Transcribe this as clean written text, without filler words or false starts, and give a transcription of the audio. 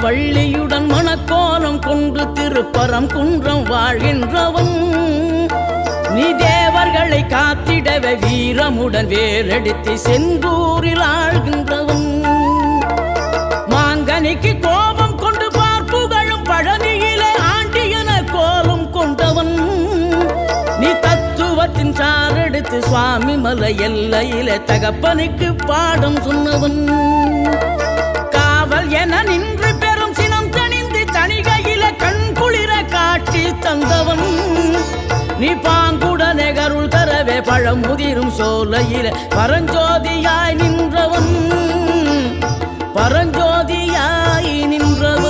வள்ளியுடன் மணக்கோலம் கொண்டு திருப்பரம் குன்றம் வாழ்கின்றவன் நீ தேவர்களை காத்திடவே வீரமுடன் வேலெடுத்து செந்தூரில் ஆழ்கின்றவன் மாங்கனிக்கு கோபம் கொண்டு பார்ப்புகழும் பழனியிலே ஆண்டியன கோலம் கொண்டவன் நீ தத்துவத்தின் சாரெடுத்து சுவாமி மலை எல்லையிலே தகப்பனுக்கு பாடம் சொன்னவன் காவல் என நின்று பெரும் சினம் தணிந்து தணிகையில கண் குளிர காட்சி தந்தவன் நீ பாங்குடனே கருள் தரவே பழமுதிரும் சோலையில பரஞ்சோதியாய் நின்றவன் பரஞ்சோதியாய் நின்றவன்